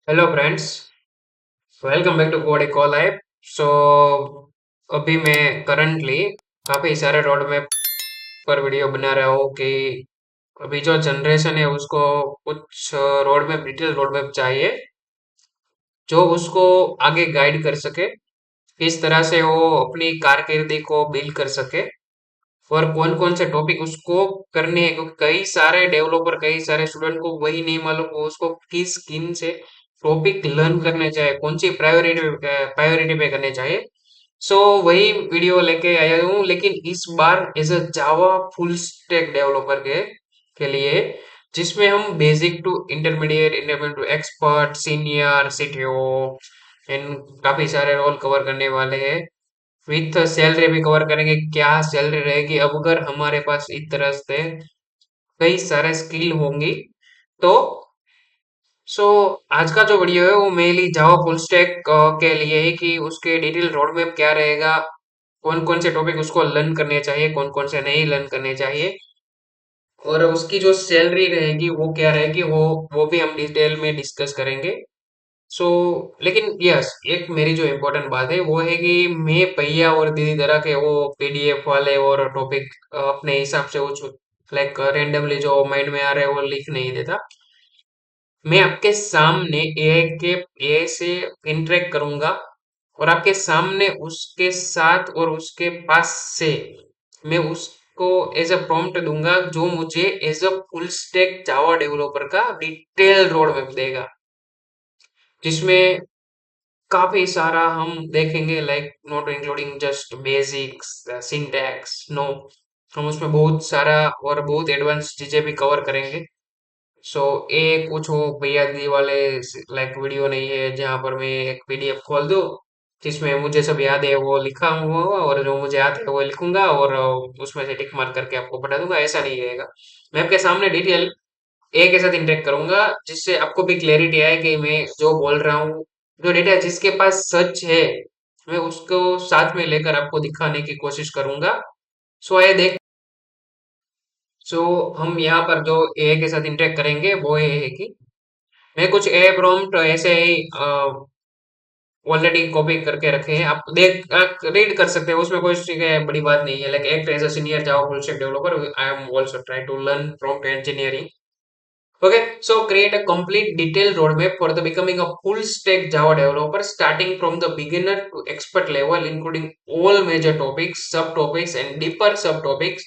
Hello friends, welcome back to code call app. So अभी मैं currently काफी सारे रोड मैप पर वीडियो बना रहा हूँ कि अभी जो जनरेशन है उसको कुछ road map, detail road map चाहिए जो उसको आगे गाइड कर सके, किस तरह से वो अपनी कारकिर्दी को बिल्ड कर सके और कौन कौन से टॉपिक उसको करने हैं, क्योंकि कई सारे डेवलपर, कई सारे स्टूडेंट को वही नहीं मालूम वो उसको किस स्किन से टॉपिक लर्न करने चाहिए, कौन सी प्रायोरिटी प्रायोरिटी पे करने चाहिए। सो वही वीडियो लेके आया हूँ, लेकिन इस बार as a Java full stack developer के लिए, जिसमें हम basic to intermediate, intermediate to expert, senior, CTO इन काफी सारे रोल कवर करने वाले हैं। विथ सैलरी भी कवर करेंगे, क्या सैलरी रहेगी अब अगर हमारे पास इस तरह से कई सारे स्किल होंगी तो। सो आज का जो वीडियो है वो मेनली जावा फुल स्टैक के लिए है कि उसके डिटेल रोड मैप क्या रहेगा, कौन कौन से टॉपिक उसको लर्न करने चाहिए, कौन कौन से नहीं लर्न करने चाहिए, और उसकी जो सैलरी रहेगी वो क्या रहेगी, वो भी हम डिटेल में डिस्कस करेंगे। सो लेकिन यस, एक मेरी जो इम्पोर्टेंट बात है वो है कि मैं भैया और दीदी तरह के वो पीडीएफ वाले और टॉपिक अपने हिसाब से वो लाइक रेंडमली जो माइंड में आ रहे हैं वो लिख नहीं देता। मैं आपके सामने एआई के एआई से इंटरेक्ट करूंगा और आपके सामने उसके साथ और उसके पास से मैं उसको एज अ प्रॉम्प्ट दूंगा जो मुझे as a full stack Java developer का डिटेल रोड मैप देगा, जिसमें काफी सारा हम देखेंगे, like not including just basics syntax, no, हम उसमें बहुत सारा और बहुत एडवांस चीजें भी कवर करेंगे। सो एक कुछ हो भैया दी वाले लाइक वीडियो नहीं है जहां पर मैं एक पीडीएफ खोल दूं जिसमें मुझे सब याद है वो लिखा हुआ होगा और जो मुझे याद है वो लिखूंगा और उसमें से टिक मार करके आपको बता दूंगा, ऐसा नहीं रहेगा। मैं आपके सामने डिटेल ए के साथ इंटरेक्ट करूंगा जिससे आपको भी क्लैरिटी आए कि मैं जो बोल रहा हूँ, जो डेटा जिसके पास सच है, मैं उसको साथ में लेकर आपको दिखाने की कोशिश करूंगा। सो ये देख, सो हम यहाँ पर जो ए के साथ इंटरेक्ट करेंगे वो ये है कि मैं कुछ ए प्रॉम्प्ट ऐसे ही ऑलरेडी कॉपी करके रखे हैं, आप देख रीड कर सकते हैं, उसमें कोई सी बड़ी बात नहीं है। Like act as a senior Java full stack developer, I am also try to learn prompt engineering. Okay, so create a complete detailed roadmap for the becoming a full stack Java developer, starting from the beginner to expert level, including all major topics, subtopics, and deeper subtopics.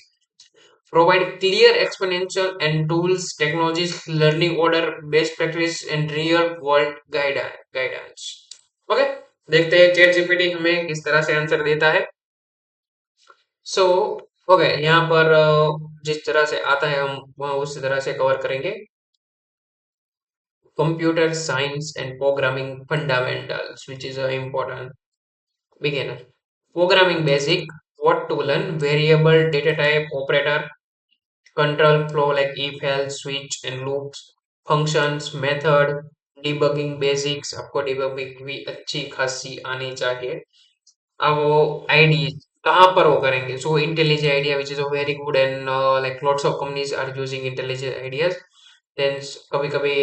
Provide clear explanation and tools, technologies, learning order, best practice, and real world guidance. Okay, देखते हैं chat GPT हमें किस तरह से answer देता है। So okay, यहाँ पर जिस तरह से आता है हम वहाँ उसी तरह से कवर करेंगे। Computer science and programming fundamentals, which is important. Beginner. Programming basic, what to learn, variable, data type, operator, control flow like if, else, switch and loops, functions, method, debugging basics, आपको debugging भी अच्छी खासी आनी चाहिए। अब वो ID कहाँ पर वो करेंगे, so intelligent idea which is very good and like lots of companies are using intelligent ideas. Then कभी कभी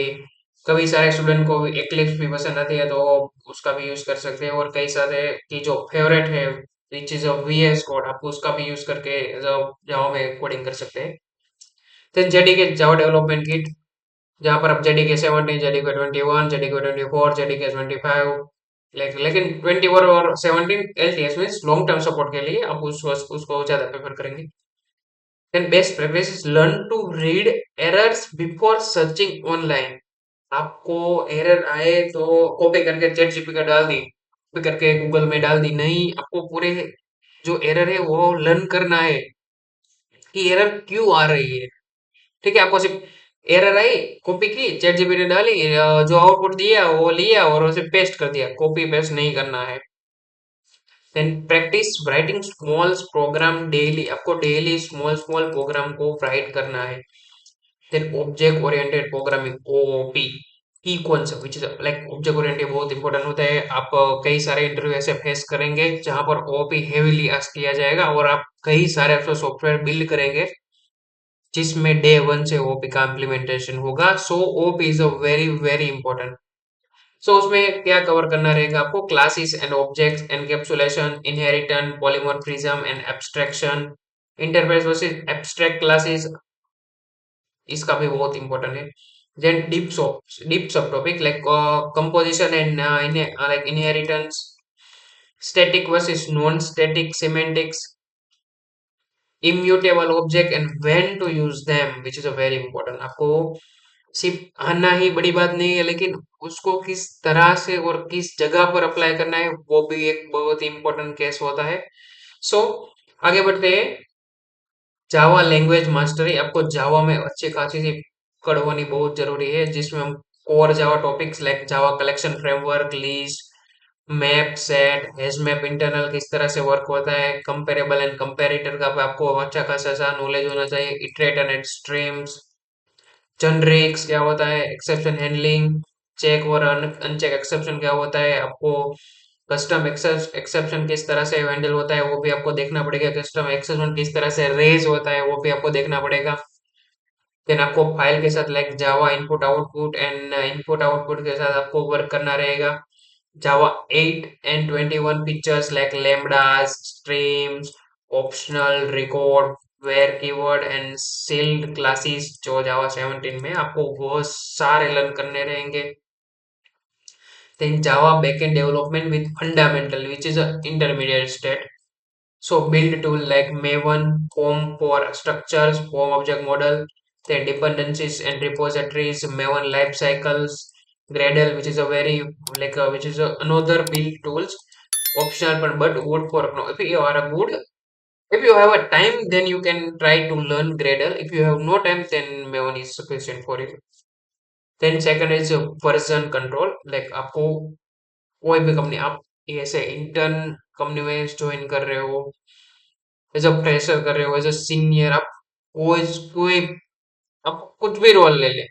कभी सारे स्टूडेंट को एक्लिप्स भी पसंद आती है तो उसका भी यूज कर सकते हैं, और कई सारे की जो फेवरेट है विच इज वीएस कोड, आप उसका भी यूज करके जावा में कोडिंग कर सकते हैं। Then JDK Java development kit, जहाँ पर आप जेडीके 17, जेडीके 21, जेडीके 24, जेडीके 25, लेकिन 21 और 17 एलटीएस में लॉन्ग टर्म सपोर्ट के लिए आप उसको ज्यादा प्रेफर करेंगे। Then best practice, learn to read errors before searching online. आपको एरर आए तो कॉपी करके चैट जीपीटी का डाल दी, कॉपी करके गूगल में डाल दी, नहीं, आपको पूरे जो एरर है वो लर्न करना है कि एरर क्यों आ रही है। ठीक है, आपको सिर्फ एरर आई, कॉपी की, चैट जीपीटी डाली, जो आउटपुट दिया वो लिया और उसे पेस्ट कर दिया, कॉपी पेस्ट नहीं करना है। Then practice writing small program daily, आपको डेली स्मॉल स्मॉल प्रोग्राम को राइट करना है। Then object oriented programming, OOP, की concept which is like object oriented बहुत इंपॉर्टेंट होता है। आप कई सारे इंटरव्यू ऐसे फेस करेंगे जहां पर ओओपी हेवीली आस्क किया जाएगा और आप कई सारे सॉफ्टवेयर बिल्ड करेंगे जिसमें डे वन से ओपी का इम्प्लीमेंटेशन होगा। So OP is a very very important. So उसमें क्या कवर करना रहेगा आपको? Classes and objects, encapsulation, inheritance, polymorphism and abstraction, interface versus abstract classes, इसका भी बहुत इंपॉर्टेंट है। Then deep sub topic like composition and like inheritance, static versus non static semantics, immutable object and when to use them, which is a very important. आपको सिर्फ आना ही बड़ी बात नहीं है, लेकिन उसको किस तरह से और किस जगह पर अप्लाई करना है वो भी एक बहुत ही इंपॉर्टेंट केस होता है। सो आगे बढ़ते हैं। जावा लैंग्वेज मास्टरी, आपको जावा में अच्छी खासी सी पकड़ होनी बहुत जरूरी है, जिसमें हम core Java topics like Java collection framework, list, map, set, hash map, internal किस तरह से वर्क होता है, कंपेरेबल एंड कंपैरेटर का भी आपको अच्छा खासा सा नॉलेज होना चाहिए, इटरेटर एंड स्ट्रीम्स, जनरिक्स क्या होता है, एक्सेप्शन हैंडलिंग, चेक और अनचेक एक्सेप्शन क्या होता है, आपको कस्टम एक्सेप्शन किस तरह से हैंडल होता है वो भी आपको देखना पड़ेगा, कस्टम एक्सेप्शन किस तरह से रेज होता है वो भी आपको देखना पड़ेगा। देन आपको फाइल के साथ like Java input output and input output के साथ आपको वर्क करना रहेगा। Java 8 and 21 features like lambdas, streams, optional, record, var keyword and sealed classes जो जावा 17 में आपको बहुत सारे लर्न करने रहेंगे। Then Java backend development with fundamental, which is a intermediate state. So build tool like Maven, Form for structures, Form object model, then dependencies and repositories, Maven life cycles, Gradle, which is a very which is another build tools, optional but good for no. If you are a good, if you have a time, then you can try to learn Gradle. If you have no time, then Maven is sufficient for you. Then second is version control, like आपको कोई भी company आप ऐसे intern company में join कर रहे हो, as a fresher कर रहे हो, एज अ सीनियर, आप कोई कोई आप कुछ भी रोल ले ले,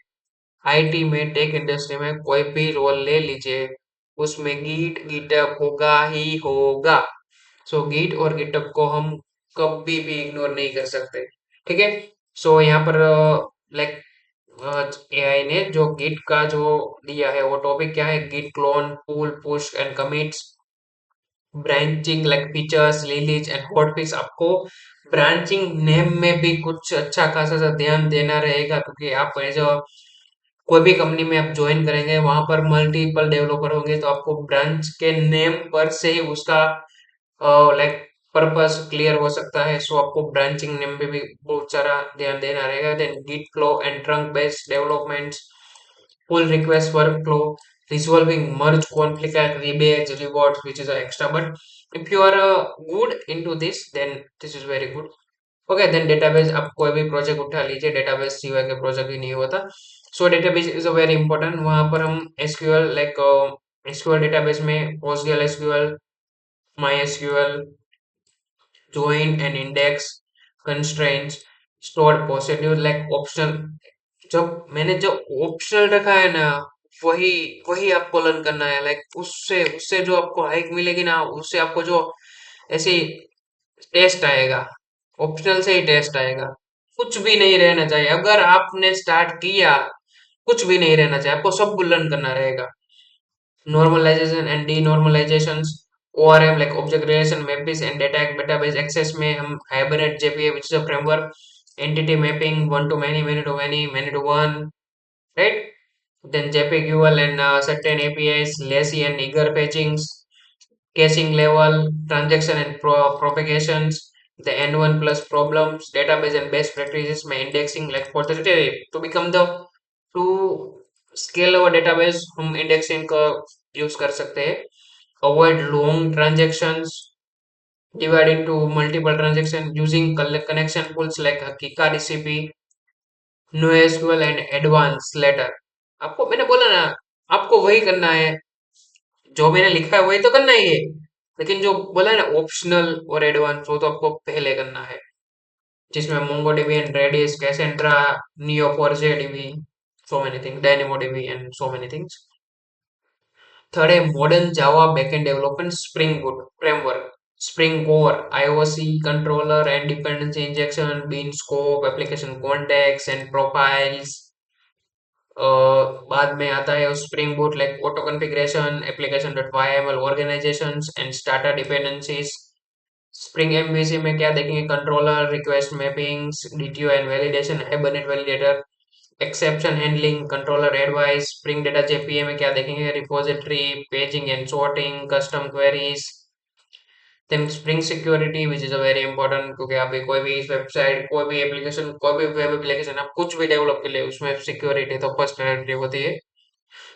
आईटी में, टेक इंडस्ट्री में कोई भी रोल ले लीजिए, उसमें गीट गिटअप होगा ही होगा। सो गीट और गिटअप को हम कभी भी इग्नोर नहीं कर सकते। ठीक है। सो यहाँ पर लाइक एआई ने जो गिट का जो दिया है वो टॉपिक क्या है? Git clone, pull, push and commits, branching like features, release and hotfix. आपको ब्रांचिंग नेम में भी कुछ अच्छा खासा सा ध्यान देना रहेगा, क्योंकि आप एज अ कोई भी कंपनी में आप ज्वाइन करेंगे, वहां पर मल्टीपल डेवलपर होंगे, तो आपको ब्रांच के नेम पर से ही उसका लाइक पर्पस क्लियर हो सकता है। सो आपको ब्रांचिंग नेम पे भी बहुत सारा ध्यान देना रहेगा। Then git flow and trunk based developments, pull request workflow, resolving merge conflict at rebates, rewards, which is extra. But if you are good into this, then this is very good. Okay. Then database, आप कोई भी project उठा लीजिए, database सिवाय के project ही नहीं होता। So database is a very important. वहां पर हम एसक्यूएल लाइक एसक्यूएल डेटाबेस में PostgreSQL, MySQL, join and index, constraints, stored procedure like optional। जब मैंने जो ऑप्शनल रखा है ना, वही वही आपको लर्न करना है। लाइक उससे उससे जो आपको हाइक मिलेगी ना, उससे आपको जो ऐसे टेस्ट आएगा, ऑप्शनल से ही टेस्ट आएगा। कुछ भी नहीं रहना चाहिए, अगर आपने स्टार्ट किया, कुछ भी नहीं रहना चाहिए, आपको सब लर्न करना रहेगा। Normalisation and denormalisations, ORM like object relation mapping and database access में हम Hibernate JPA which is a framework, entity mapping, one to many, many to many, many to one, right? Then JPQL and certain APIs, lazy and eager fetchings, caching level, transaction and propagations, the N1 plus problems, database and best practices में indexing like for the to become the to scale our database हम indexing का use कर सकते हैं। Avoid long transactions, divide into multiple transactions using connection pools like Kika DCP, NoSQL and advanced letter। आपको मैंने बोला ना, आपको वही करना है जो मैंने लिखा है, वही तो करना ही है। लेकिन जो बोला है ना ऑप्शनल और एडवांस, वो तो आपको पहले करना है, जिसमें MongoDB and Redis, Cassandra, Neo4j DB, so many things, DynamoDB and so many things। Third है modern Java backend development, Spring Boot framework, Spring core, IOC controller and dependency injection, bean scope, application context and profiles, बाद में आता है Spring Boot like auto configuration application dot YML organisations and starter dependencies. Spring MVC में क्या देखेंगे, controller request mappings DTO and validation Hibernate validator, exception handling, controller advice. Spring data JPA में क्या देखेंगे, repository paging and sorting, custom queries. Then Spring security which is a very important, क्योंकि आप कोई भी वेबसाइट कोई भी एप्लीकेशन कोई भी वेब एप्लीकेशन आप कुछ भी डेवलप के लिए उसमें सिक्योरिटी तो फर्स्ट प्रायोरिटी होती है।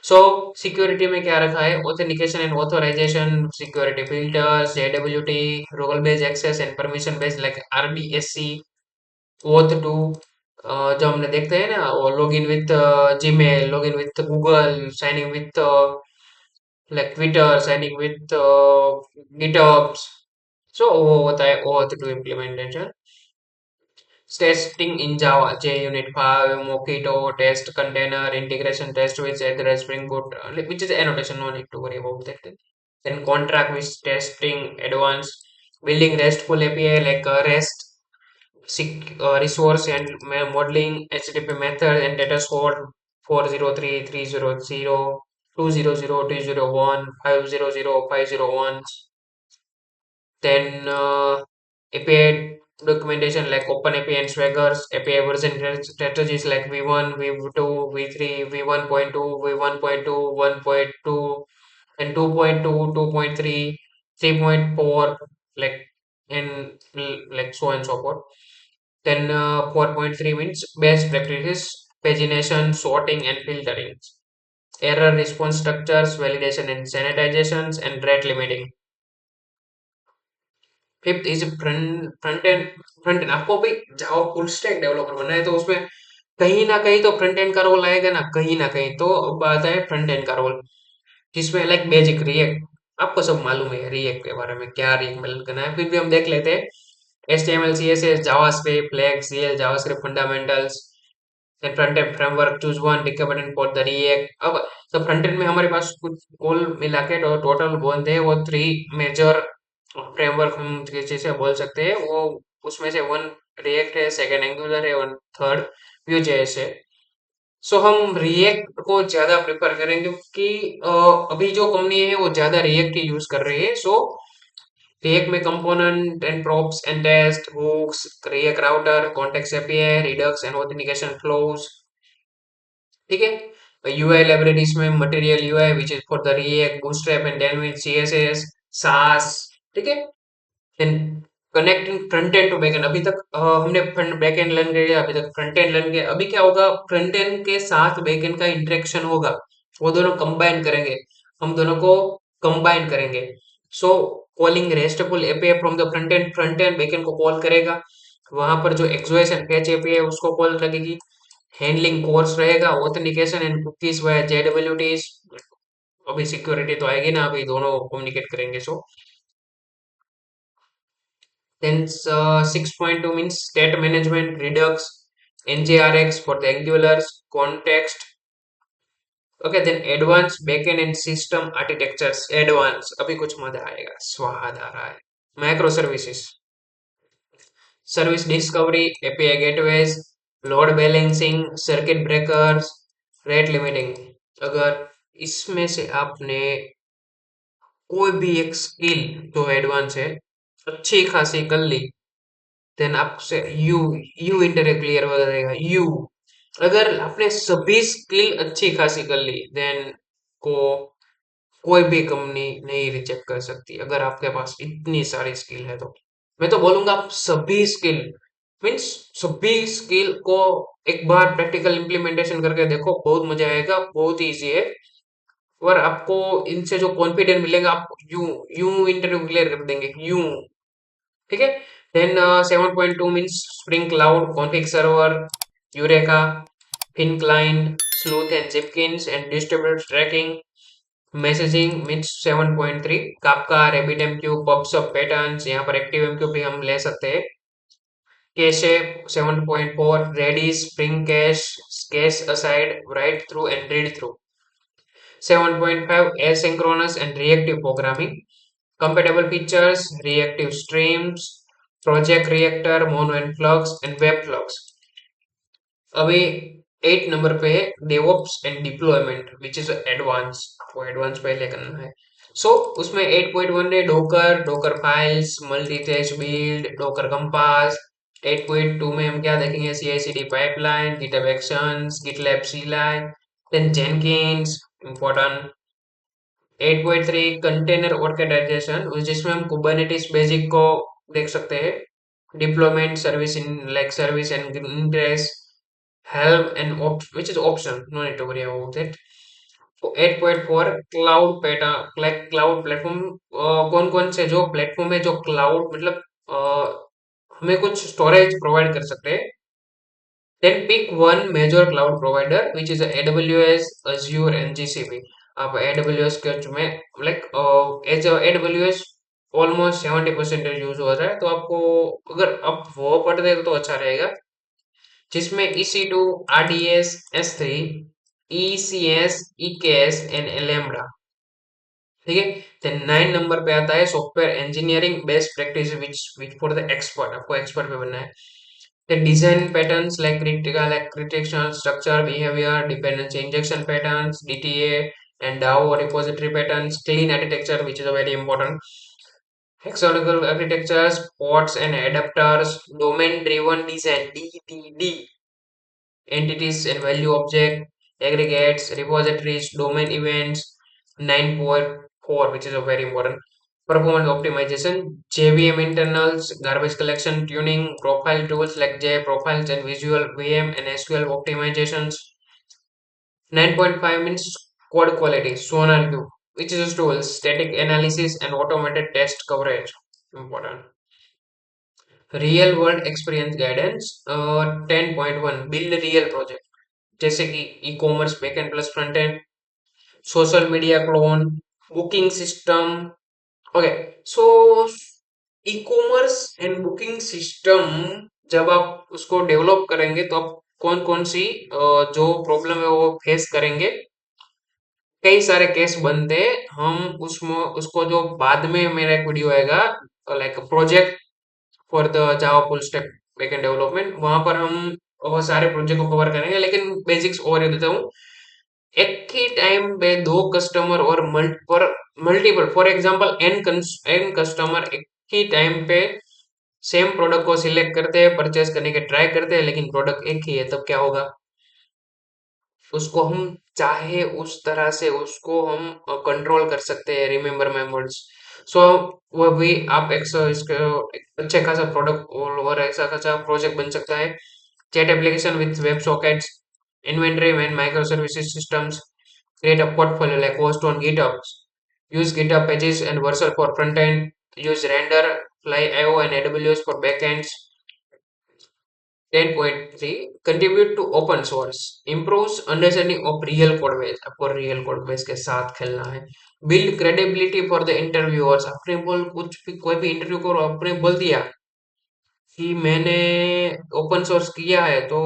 सो सिक्योरिटी में क्या रखा है, authentication and authorisation, security filters, JWT, role based access and permission based like RBSC, OAuth two, जो हमने देखते हैं ना वो login with Gmail, login with Google, signing with like Twitter, signing with GitHubs. सो वो होता है OAuth two implementation. Testing in Java, JUnit 5, Mockito, test container, integration test with Spring Boot, which is annotation, no need to worry about that. Then contract with testing, advanced, building RESTful API like REST, resource and modeling, HTTP method and data stored 403, 300, 200, 201, 500, 501. Then API documentation like OpenAPI and Swagger, API version strategies like V1, V2, V3, V1.2, V1.2, 1.2, and 2.2, 2.3, 3.4, like in like so and so forth. Then 4.3 means best practices, pagination, sorting, and filtering, error response structures, validation and sanitizations, and rate limiting. Fifth is front end. Front end आपको भाई जावा full stack developer बनना है तो उसमें कहीं ना कहीं तो फ्रंट एंड का रोल आएगा ना, कहीं ना कहीं तो अब आता है फ्रंट एंड का रोल, जिसमें लाइक बेसिक रिएक्ट, आपको सब मालूम है रिएक्ट के बारे में, क्या रिएक्ट में करना है, फिर भी हम देख लेते हैं। HTML CSS JavaScript flag CL JavaScript fundamentals and front end framework, choose one dependent for the react. अब तो फ्रंट एंड में हमारे पास कुछ कुल मिला के टोटल बोलते हैं वो थ्री मेजर फ्रेमवर्क हम जैसे से बोल सकते हैं वो, उसमें से वन रिएक्ट है, सेकंड एंगुलर है और थर्ड Vue.js है। सो हम रिएक्ट को ज्यादा प्रेफर करेंगे क्योंकि अभी जो कंपनी है वो ज्यादा रिएक्ट ही यूज कर रही है। सो रिएक्ट में component and props and test hooks, React router, context API, redux and authentication flows. ठीक है, यूआई लाइब्रेरीज में material UI which is for the React, bootstrap and dynamic CSS, SASS. ठीक है, then connecting front end to back end. अभी तक हमने front back and learn किया, अभी तक फ्रंट एंड लर्न किया, अभी क्या होगा, फ्रंट एंड के साथ बैक एंड का इंटरेक्शन होगा, वो दोनों कंबाइन करेंगे, हम दोनों को कंबाइन करेंगे। So calling restful API from the front end back end को कॉल करेगा, वहां पर जो एक्सओएस एंड फैच एपीआई उसको कॉल लगेगी, हैंडलिंग कोर्स रहेगा, authentication and cookies via JWTs. अभी सिक्योरिटी तो आएगी ना, अभी दोनों कम्युनिकेट करेंगे। सो then 6.2 means state management, Redux, NGRX for the Angulars, context. Okay, then advanced backend and system architectures, advanced. अभी कुछ मजा आएगा, स्वाद आ रहा है। Micro services, service discovery, API gateways, load balancing, circuit breakers, rate limiting। अगर इसमें से आपने कोई भी एक स्किल जो एडवांस है अच्छी खासी कर ली, देन आपसे यू यू इंटरव्यू क्लियर हो जाएगा। यू अगर आपने सभी स्किल अच्छी खासी कर ली, देन को कोई भी कंपनी नहीं रिजेक्ट कर सकती अगर आपके पास इतनी सारी स्किल है तो। मैं तो बोलूंगा आप सभी स्किल मीन्स सभी स्किल को एक बार प्रैक्टिकल इम्प्लीमेंटेशन करके देखो, बहुत मजा आएगा, बहुत इजी है। और आपको इनसे जो कॉन्फिडेंस मिलेगा, आप यूं यूं इंटरव्यू क्लियर कर देंगे यूं। ठीक है, then 7.2 means Spring Cloud Config Server, Eureka, Feign client, Sleuth and Zipkins and distributed tracking, messaging means 7.3 Kafka, RabbitMQ, pub sub patterns, यहाँ पर एक्टिव MQ भी हम ले सकते हैं। Cache 7.4 Redis, Spring cache, cache aside, write through and read through. 7.5 asynchronous and reactive programming, compatible features, reactive streams, project reactor, mono and flux and web flux। अभी 8 number पे है DevOps and deployment which is advance, आपको advance पहले करना है। So उसमें 8.1 है Docker, Docker files, multi thread build, Docker compose. 8.2 में हम क्या देखेंगे, CI/CD pipeline, GitHub actions, GitLab CLI, then Jenkins, important. 8.3 container organisation, जिसमें हम कुबरनेटिस बेसिक को देख सकते हैं, deployment service in like service and ingress, help and which is option, no need to worry about it. तो 8.4 cloud PETA, like cloud platform, कौन कौन से जो प्लेटफॉर्म है जो क्लाउड मतलब हमें कुछ स्टोरेज प्रोवाइड कर सकते हैं। Then pick one major cloud provider which is AWS, Azure and GCP। आप AWS के में like as AWS almost 70% use हो रहा है, तो आपको अगर आप वो पढ़ दे तो अच्छा रहेगा, जिसमें EC2, RDS, S3, ECS, EKS and lambda. ठीक है। देन 9 नंबर पे आता है software engineering best practice which for the expert, आपको एक्सपर्ट पे बनना है। The design patterns like critical, like critical structure, behavior, dependency injection patterns, DTA, and DAO repository patterns, clean architecture, which is a very important. Hexagonal architectures, ports and adapters, domain driven design, DDD, entities and value object, aggregates, repositories, domain events. 9.4, which is a very important. Performance optimization, JVM internals, garbage collection, tuning, profile tools like J profiles and visual VM and SQL optimizations. 9.5 means code quality, SonarQube, which is a tool, static analysis and automated test coverage. Important. Real world experience guidance. 10.1 build real project, जैसे कि e commerce backend plus front end, social media clone, booking system. Okay. So e commerce and booking system जब आप उसको develop करेंगे तो आप कौन कौन सी जो प्रॉब्लम है वो फेस करेंगे, कई सारे केस बनते हैं। हम उसमें उसको जो बाद में मेरा एक वीडियो आएगा like project for the Java full stack backend development, वहां पर हम बहुत सारे प्रोजेक्ट को कवर करेंगे, लेकिन बेसिक्स और देता हूँ। एक ही टाइम पे दो कस्टमर और multiple for example N customer एक ही टाइम पे सेम प्रोडक्ट को सिलेक्ट करते हैं, परचेस करने के ट्राई करते हैं, लेकिन प्रोडक्ट एक ही है, तब क्या होगा? उसको हम चाहे उस तरह से उसको हम कंट्रोल कर सकते हैं, रिमेम्बर माय वर्ड्स। सो वो भी आप एक अच्छे खासा प्रोडक्ट और ऐसा खासा प्रोजेक्ट बन सकता है। Chat application with web sockets, inventory and micro services systems, create a portfolio like host on GitHub, use GitHub pages and Vercel for front end, use Render, Fly.io and AWS for backends. 10.3 contribute to open source, improves understanding of real code base, आपको real code base के साथ खेलना है। build credibility for the interviewers, आपने बोल कुछ भी कोई भी इंटरव्यू करो, आपने बोल दिया कि मैंने ओपन सोर्स किया है, तो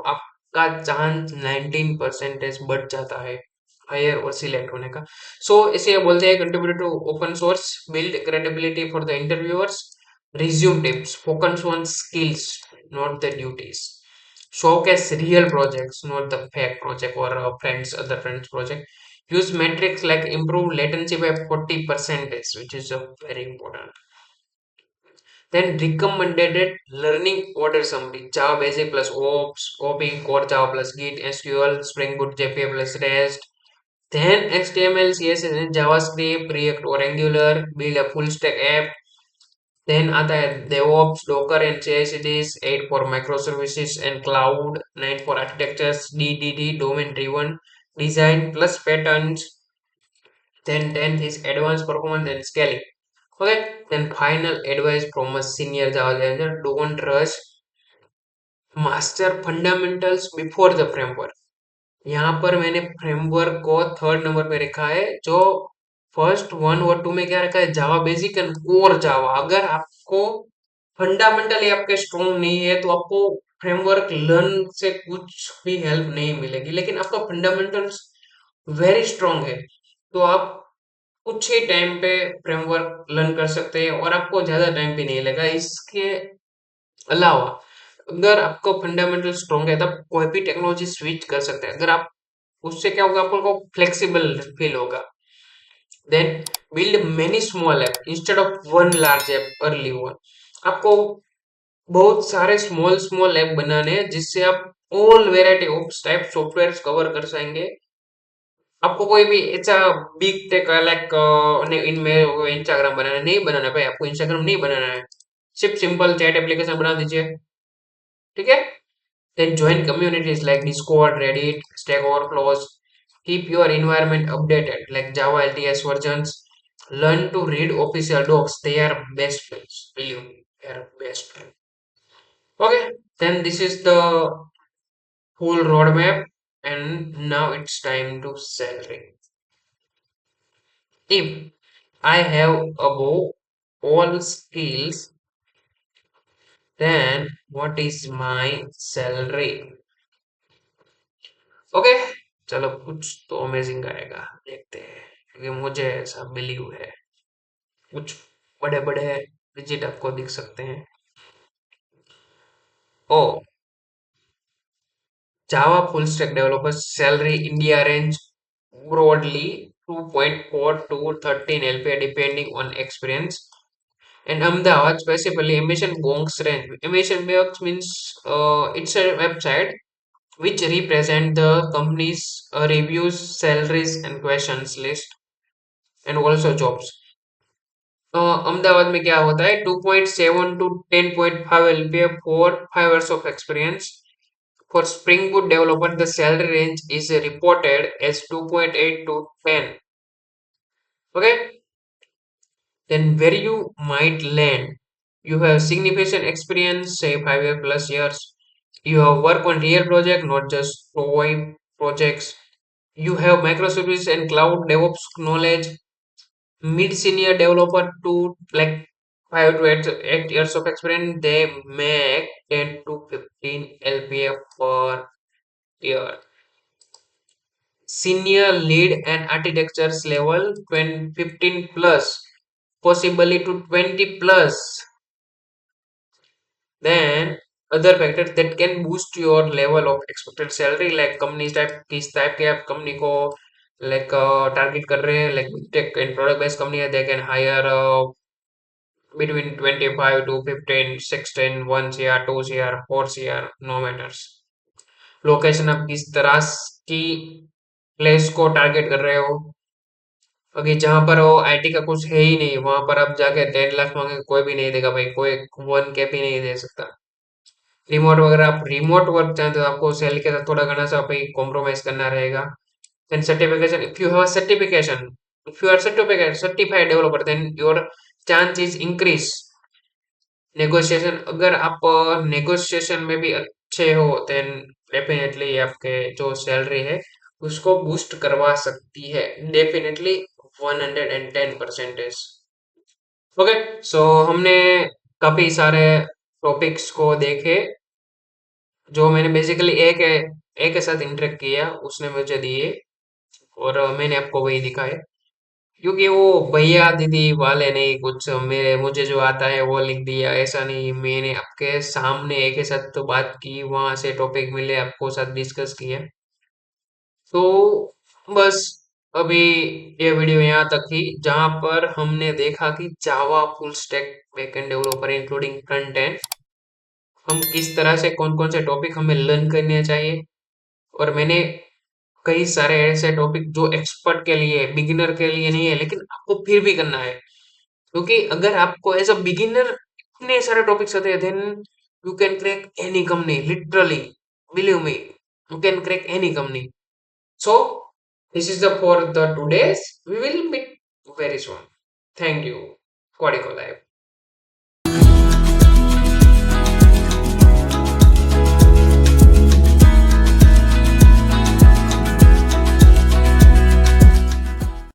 आपका चांस 19% बढ़ जाता है हायर और सिलेक्ट होने का। सो इसे बोलते हैं contribute to open source, build credibility for the interviewers, resume tips, focus on skills not the duties, showcase real projects not the fake project or other friends project, use metrics like improve latency by 40%, which is very important. Then recommended learning order summary, Java Basic plus Ops, OP, Core Java plus Git, SQL, Spring Boot, JPA plus REST. Then HTML, CSS and JavaScript, React or Angular, build a full stack app. Then आता है DevOps, Docker and CI/CDs, 8 for microservices and cloud, 9 for architectures, DDD, domain driven design plus patterns. Then 10th is advanced performance and scaling. Okay, then final advice from a senior Java developer: don't rush, master fundamentals before the framework. यहाँ पर मैंने framework को third number पे रखा है, जो first one और to में क्या रखा है, जावा बेसिक एंड कोर जावा। अगर आपको फंडामेंटली आपके स्ट्रॉन्ग नहीं है तो आपको फ्रेमवर्क लर्न से कुछ भी हेल्प नहीं मिलेगी, लेकिन आपका फंडामेंटल्स वेरी स्ट्रॉन्ग है तो आप कुछ ही टाइम पे फ्रेमवर्क लर्न कर सकते हैं और आपको ज्यादा टाइम भी नहीं लगेगा। इसके अलावा अगर आपका फंडामेंटल स्ट्रॉन्ग है तब कोई भी टेक्नोलॉजी स्विच कर सकते हैं। अगर आप उससे क्या होगा, आपको फ्लेक्सिबल फील होगा। Then build many small app instead of one large app early one. आपको बहुत सारे स्मॉल स्मॉल ऐप बनाने हैं जिससे आप all variety of type software cover कर सकेंगे। आपको कोई भी ऐसा बिग टेक लाइक इनमें इंस्टाग्राम बनाना नहीं बनाना है भाई, आपको इंस्टाग्राम नहीं बनाना है, सिर्फ सिंपल चैट एप्लीकेशन बना दीजिए, ठीक है। Then join communities like Discord, Reddit, Stack Overflows. Keep your environment updated like Java LTS versions. Learn to read official docs, they are best friends, believe me, they are best friends. Okay, then this is the full roadmap, and now it's time to salary. If I have above all skills, then what is my salary? Okay, चलो कुछ तो amazing आएगा, देखते हैं, क्योंकि मुझे ऐसा believe है। कुछ बड़े बड़े डिजिट आपको दिख सकते हैं। Oh, Java full stack developer salary India range broadly 2.4 to 13 LPA depending on experience. And Ahmedabad, specifically Ambition Bonks range. Ambition Bonks means it's a website which represent the company's reviews, salaries and questions list and also jobs. Ahmedabad में क्या होता है, 2.7 to 10.5 LPA for 5 years of experience. For Spring Boot developer, the salary range is reported as 2.8 to 10. Okay, then where you might land, you have significant experience, say 5 year plus years. You have work on real project, not just toy projects. You have microservices and cloud DevOps knowledge. Mid senior developer to like 5 to 8 years of experience, they make 10 to 15 LPA per year. Senior lead and architectures level 20, 15 plus, possibly to 20 plus. Then other factors that can boost your level of expected salary, like company type, किस type के आप company को like target कर रहे हैं, like tech and product based company है, they can hire between 25 to 15, 16, 1 CR, 2 CR, 4 CR, no matters. Location आप किस तरह की प्लेस को टारगेट कर रहे हो, अभी जहां पर वो आईटी का कुछ है ही नहीं, वहां पर आप जाके 10 लाख मांगे कोई भी नहीं देगा भाई, कोई 1K भी नहीं दे सकता। रिमोट वगैरह, आप रिमोट वर्क चाहते हो, आपको सैलरी के साथ थोड़ा घना सा भाई कॉम्प्रोमाइज करना रहेगा। Then certification, if you have a certification, if you are certified developer, then your chance is increase. Negotiation, अगर आप नेगोशिएशन में भी अच्छे हो, देन डेफिनेटली आपके जो सैलरी है उसको बूस्ट करवा सकती है, डेफिनेटली 110%। ओके, सो हमने काफी सारे टॉपिक्स को देखे, जो मैंने बेसिकली एक के साथ इंटरेक्ट किया, उसने मुझे दिए और मैंने आपको वही दिखाए, क्योंकि वो भैया दीदी वाले नहीं, कुछ मेरे मुझे जो आता है वो लिख दिया, ऐसा नहीं, मैंने आपके सामने एक के साथ तो बात की, वहां से टॉपिक मिले, आपको साथ डिस्कस किया। तो बस अभी ये वीडियो यहाँ तक थी, जहां पर हमने देखा कि जावा full stack backend developer including front end, हम किस तरह से कौन कौन से टॉपिक हमें लर्न करने चाहिए। और मैंने कई सारे ऐसे टॉपिक जो एक्सपर्ट के लिए, बिगिनर के लिए नहीं है, लेकिन आपको फिर भी करना है, क्योंकि अगर आपको एज अ बिगिनर इतने सारे टॉपिक्स आते हैं, then you can crack any company, literally, believe me, you can crack any company. So this is the for the today's, we will meet very soon. Thank you, Quadico Live.